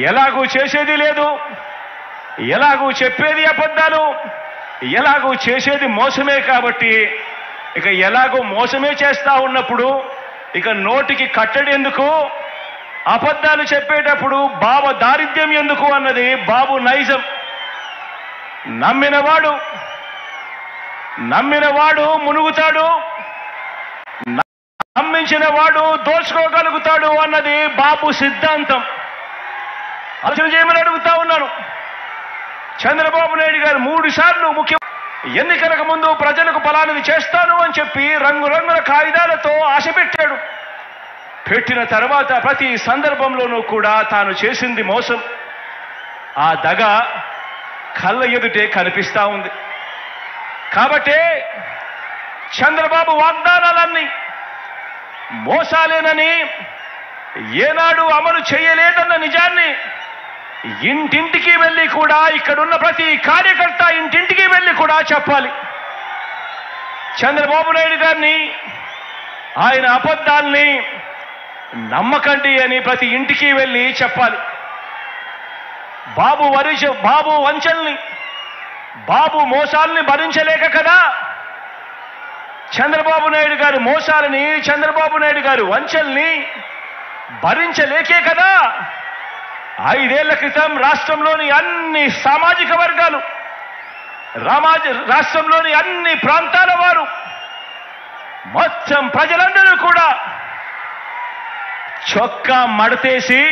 ఎలాగూ చేసేది లేదు, ఎలాగూ చెప్పేది అబద్ధాలు, ఎలాగూ చేసేది మోసమే. కాబట్టి ఇక ఎలాగో మోసమే చేస్తా ఉన్నప్పుడు ఇక నోటికి కట్టడి ఎందుకు, అబద్ధాలు చెప్పేటప్పుడు బాబు దారిద్ర్యం ఎందుకు అన్నది బాబు నైజం. నమ్మినవాడు మునుగుతాడు, నమ్మించిన వాడు దోచుకోగలుగుతాడు అన్నది బాబు సిద్ధాంతం. ఆలోచన చేయమని అడుగుతా ఉన్నాను. చంద్రబాబు నాయుడు గారు 3 సార్లు ఎన్నికలకు ముందు ప్రజలకు ఫలానిది చేస్తాను అని చెప్పి రంగురంగుల కాగితాలతో ఆశ పెట్టాడు. పెట్టిన తర్వాత ప్రతి సందర్భంలోనూ కూడా తాను చేసింది మోసం. ఆ దగ కళ్ళ ఎదుటే కనిపిస్తా ఉంది. కాబట్టే చంద్రబాబు వాగ్దానాలన్నీ మోసాలేనని, ఏనాడు అమలు చేయలేదన్న నిజాన్ని ఇంటింటికి వెళ్ళి కూడా, ఇక్కడున్న ప్రతి కార్యకర్త ఇంటింటికి వెళ్ళి కూడా చెప్పాలి. చంద్రబాబు నాయుడు గారిని, ఆయన అబద్ధాల్ని నమ్మకండి అని ప్రతి ఇంటికి వెళ్ళి చెప్పాలి. బాబు వంచల్ని, బాబు మోసాలని భరించలేక కదా, చంద్రబాబు నాయుడు గారి మోసాలని, చంద్రబాబు నాయుడు గారి వంచల్ని భరించలేకే కదా 5 ఏళ్ల క్రితం రాష్ట్రంలోని అన్ని సామాజిక వర్గాలు, రాష్ట్రంలోని అన్ని ప్రాంతాల వారు, మొత్తం ప్రజలందరూ కూడా చొక్కా మడతేసి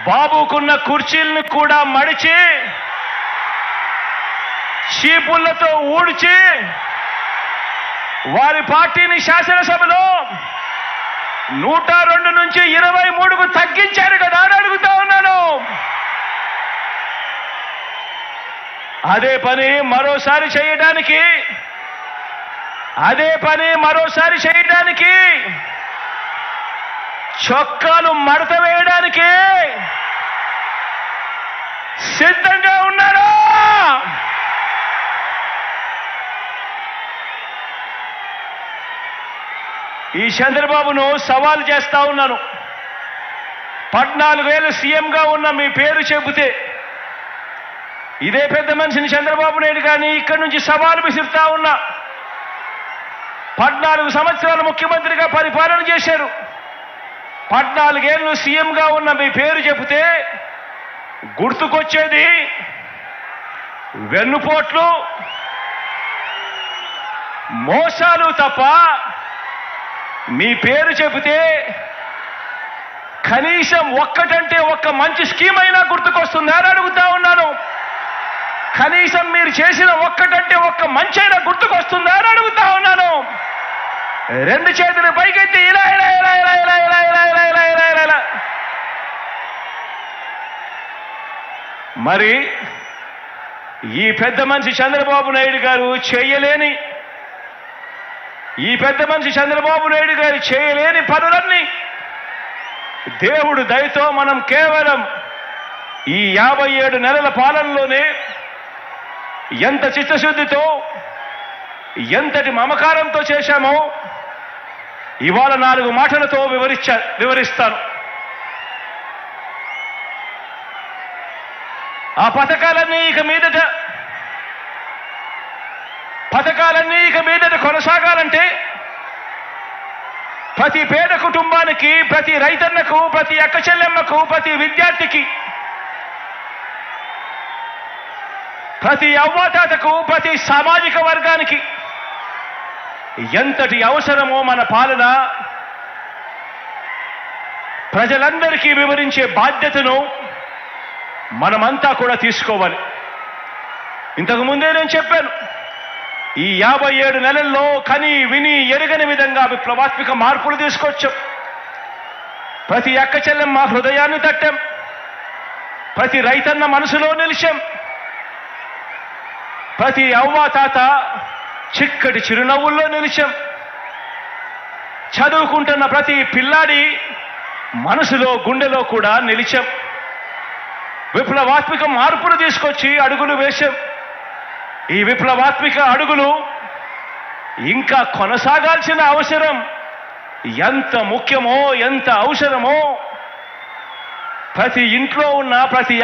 బాబుకున్న కుర్చీలను కూడా మడిచి చీపుళ్లతో ఊడ్చి వారి పార్టీని శాసనసభలో 102 నుంచి 23కు తగ్గించారు కదా అని అడుగుతా ఉన్నాను. అదే పని మరోసారి చేయడానికి చొక్కాలు మడత వేయడానికి సిద్ధంగా ఉన్నారా? ఈ చంద్రబాబును సవాల్ చేస్తా ఉన్నాను. 14 ఏళ్ళు సీఎంగా ఉన్న మీ పేరు చెబితే ఇదే పెద్ద మనిషిని చంద్రబాబు నాయుడు గారిని ఇక్కడి నుంచి సవాలు విసురుతా ఉన్నా. 14 సంవత్సరాలు ముఖ్యమంత్రిగా పరిపాలన చేశారు. 14 ఏళ్ళు సీఎంగా ఉన్న మీ పేరు చెబితే గుర్తుకొచ్చేది వెన్నుపోట్లు, మోసాలు తప్ప మీ పేరు చెబితే కనీసం ఒక్కటంటే ఒక్క మంచి స్కీమ్ అయినా గుర్తుకొస్తుందా అని అడుగుతా ఉన్నాను. కనీసం మీరు చేసిన ఒక్కటంటే ఒక్క మంచి అయినా గుర్తుకొస్తుందా అని అడుగుతా ఉన్నాను. 2 చేతులు పైకెత్తి ఇలా ఇలా ఇలా ఇలా ఇలా ఇలా ఇలా ఇలా ఇలా ఇలా ఇలా ఇలా. మరి ఈ పెద్ద మనిషి చంద్రబాబు నాయుడు గారు చేయలేని పనులన్నీ దేవుడు దయతో మనం కేవలం ఈ 57 నెలల పాలనలోనే ఎంత చిత్తశుద్ధితో, ఎంతటి మమకారంతో చేశామో ఇవాళ 4 మాటలతో వివరిస్తాను. ఆ పథకాలన్నీ ఇక మీదట కొనసాగాలంటే ప్రతి పేద కుటుంబానికి, ప్రతి రైతన్నకు, ప్రతి అక్క చెల్లెమ్మకు, ప్రతి విద్యార్థికి, ప్రతి అవ్వాతాతకు, ప్రతి సామాజిక వర్గానికి ఎంతటి అవసరమో మన పాలన ప్రజలందరికీ వివరించే బాధ్యతను మనమంతా కూడా తీసుకోవాలి. ఇంతకు ముందే నేను చెప్పాను, ఈ 57 నెలల్లో కని విని ఎరగని విధంగా విప్లవాత్మక మార్పులు తీసుకొచ్చాం. ప్రతి అక్క చెల్లెమ్మ హృదయాన్ని తట్టాం, ప్రతి రైతన్న మనసులో నిలిచాం, ప్రతి అవ్వ తాత చిక్కటి చిరునవ్వుల్లో నిలిచాం, చదువుకుంటున్న ప్రతి పిల్లాడి మనసులో గుండెలో కూడా నిలిచాం. విప్లవాత్మక మార్పులు తీసుకొచ్చి అడుగులు వేశాం. ఈ విప్లవాత్మక అడుగులు ఇంకా కొనసాగాల్సిన అవసరం ఎంత ముఖ్యమో ఎంత అవసరమో ప్రతి ఇంట్లో ఉన్న ప్రతి